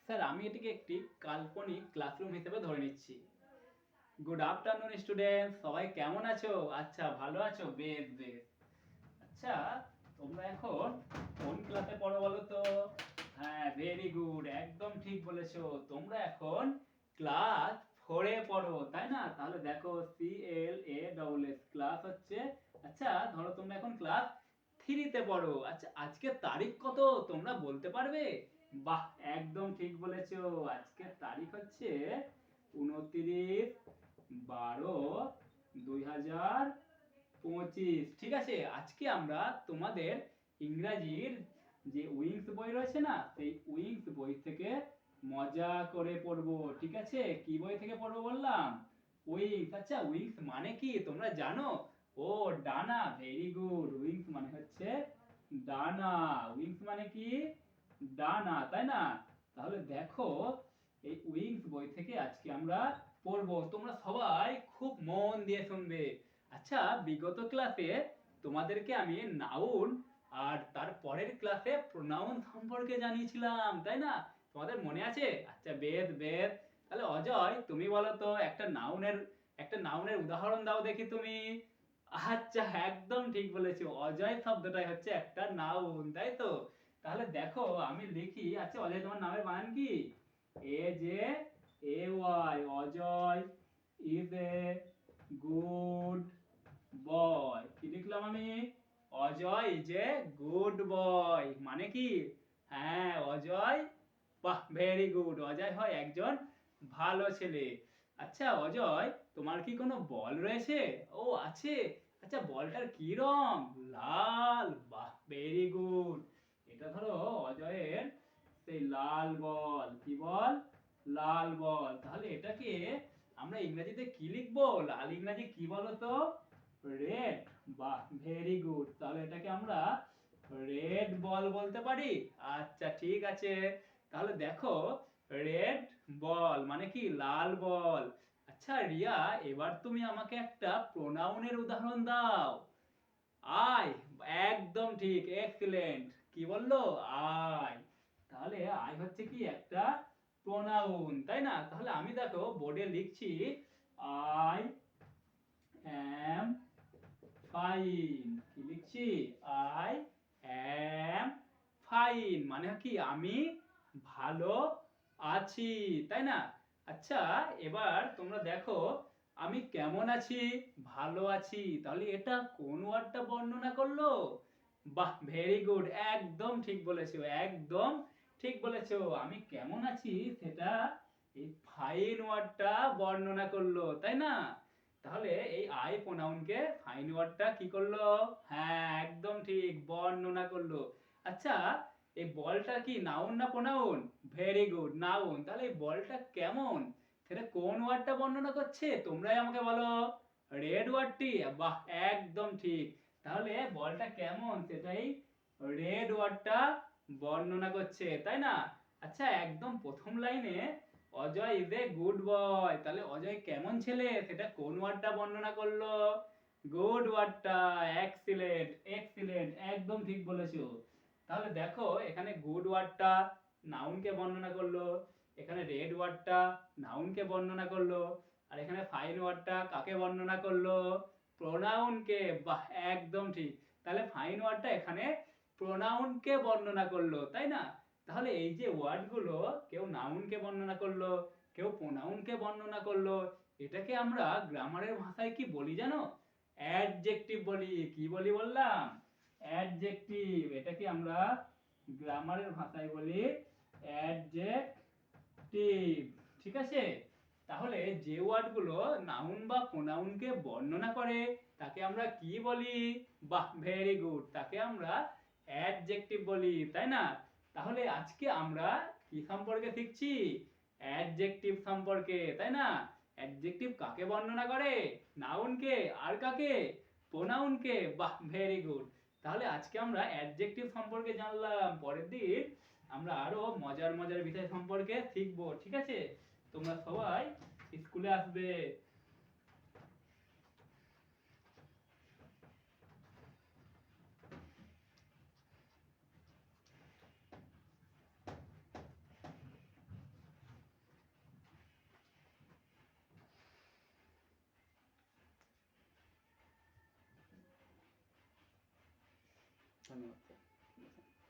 Sir আমি এটিকে একটি কাল্পনিক ক্লাসরুম হিসেবে ধরে নিচ্ছি। গুড আফটারনুন স্টুডেন্ট, সবাই কেমন আছো? আচ্ছা, ভালো আছো? বেশ বেশ। আচ্ছা, তোমরা এখন কোন ক্লাসে পড়ো বলো তো? হ্যাঁ, ভেরি গুড, একদম ঠিক বলেছো। তোমরা এখন ক্লাস 4-এ পড়ো, তাই না? তাহলে দেখো, CLASS ক্লাস হচ্ছে। আচ্ছা, ধরো তোমরা এখন ক্লাস 3-তে পড়ো। আচ্ছা, আজকের তারিখ কত তোমরা বলতে পারবে? বাহ, একদম ঠিক বলেছো। আজকের তারিখ হচ্ছে 29/12/2025। ঠিক আছে, আজকে আমরা তোমাদের ইংরাজির যে উইংস বই রয়েছে না, সেই উইংস বই থেকে মজা করে পড়বো। ঠিক আছে, কি বই থেকে পড়বো বললাম? উইংস। আচ্ছা, উইংস মানে কি তোমরা জানো? ও, ডানা। ভেরি গুড, উইংস মানে হচ্ছে ডানা। উইংস মানে কি? ডানা, তাই না? তাহলে দেখো, এই উইংস বই থেকে আজকে আমরা পড়বো। তোমরা সবাই খুব মন দিয়ে শুনবে। আচ্ছা, বিগত ক্লাসে তোমাদেরকে আমি নাউন আর তার পরের ক্লাসে প্রোনাউন সম্পর্কে জানিয়েছিলাম, তাই না? তোমাদের মনে আছে? আচ্ছা, বেদ বেদ। তাহলে অজয়, তুমি বলো তো, একটা নাউনের উদাহরণ দাও দেখি তুমি। আচ্ছা, একদম ঠিক বলেছো। অজয় শব্দটাই হচ্ছে একটা নাউন, তাই তো? তাহলে দেখো, আমি লিখি। আচ্ছা অজয়, তোমার নামের বানান কি? AJ AY, Ajay is a good boy. কি লিখলাম আমি? Ajay is a good boy. মানে কি? হ্যাঁ, অজয়, বাহ, ভেরি গুড, অজয় হয় একজন ভালো ছেলে। আচ্ছা অজয়, তোমার কি কোনো বল রয়েছে? ও, আছে। আচ্ছা, বলটার কি রং? লাল। বাহ, ভেরি গুড। এটা ধরো অজয়ের সেই লাল বল। কি বল? লাল বল। তাহলে এটাকে আমরা ইংরেজিতে কি লিখবো? লাল ইংরেজি কি বলো তো? রেড। বাহ, ভেরি গুড। তাহলে এটাকে আমরা রেড বল বলতে পারি। আচ্ছা, ঠিক আছে। তাহলে দেখো, রেড বল মানে কি? লাল বল। আচ্ছা রিয়া, এবার তুমি আমাকে একটা প্রোনাউনের উদাহরণ দাও। আই। একদম ঠিক, এক্সিলেন্ট। কি বললো? আই। তাহলে আই হচ্ছে কি একটা প্রোনাউন, তাই না? তাহলে আমি দেখো বোর্ডে লিখছি, আই অ্যাম ফাইন। কি লিখছি? আই অ্যাম ফাইন মানে কি? আমি ভালো আছি, তাই না? আচ্ছা, এবার তোমরা দেখো, আমি কেমন আছি? ভালো আছি। তাহলে এটা কোন ওয়ার্ডটা বর্ণনা করলো? বাহ, ভেরি গুড, একদম ঠিক বলেছো, একদম ঠিক বলেছো। আমি কেমন আছি সেটা এই ফাইন ওয়ার্ডটা বর্ণনা করলো, তাই না? তাহলে এই আই প্রোনাউনকে ফাইন ওয়ার্ডটা কি করলো? হ্যাঁ, একদম ঠিক, বর্ণনা করলো। আচ্ছা, এই বলটা কি নাউন না প্রোনাউন? Very good, noun. তাহলে এই বলটা কেমন সেটা কোন ওয়ার্ডটা বর্ণনা করছে? তোমরাই আমাকে বলো। রেড ওয়ার্ডটি। বাহ, একদম ঠিক। তাহলে বলটা কেমন সেটাই রেড ওয়ার্ডটা বর্ণনা করছে, তাই না? আচ্ছা, একদম প্রথম লাইনে Ajay is a good boy. তাহলে অজয় কেমন ছেলে সেটা কোন ওয়ার্ডটা বর্ণনা করলো? গুড ওয়ার্ডটা। এক্সিলেন্ট, এক্সিলেন্ট, একদম ঠিক বলেছো। তাহলে দেখো, এখানে গুড ওয়ার্ডটা নাউনকে বর্ণনা করলো, এখানে রেড ওয়ার্ডটা নাউনকে বর্ণনা করলো, আর এখানে ফাইন ওয়ার্ডটা কাকে বর্ণনা করলো? প্রোনাউনকে। বাহ, একদম ঠিক। তাহলে ফাইন ওয়ার্ডটা এখানে প্রোনাউনকে বর্ণনা করলো, তাই না? তাহলে এই যে ওয়ার্ডগুলো, কেউ নাউনকে বর্ণনা করলো, কেউ প্রোনাউনকে বর্ণনা করলো, এটাকে আমরা গ্রামারের ভাষায় কি বলি জানো? অ্যাডজেক্টিভ বলি। কি বলি বললাম? অ্যাডজেক্টিভ। এটাকে আমরা গ্রামারের ভাষায় বলি অ্যাডজেক্টিভ। ঠিক আছে? তাহলে যে ওয়ার্ডগুলো নাউন বা প্রোনাউনকে বর্ণনা করে তাকে আমরা কি বলি? বাহ, ভেরি গুড, তাকে আমরা অ্যাডজেক্টিভ বলি, তাই না? তাহলে আজকে আমরা কি সম্পর্কে শিখছি? অ্যাডজেক্টিভ সম্পর্কে, তাই না? অ্যাডজেক্টিভ কাকে বর্ণনা করে? নাউনকে। আর কাকে? প্রোনাউনকে। বাহ, ভেরি গুড। তাহলে আজকে আমরা অ্যাডজেক্টিভ সম্পর্কে জানলাম। পরের দিন আমরা আরো মজার মজার বিষয় সম্পর্কে শিখবো। ঠিক আছে? তোমরা সবাই স্কুলে আসবে। ধন্যবাদ স্যার।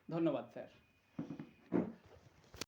ধন্যবাদ স্যার।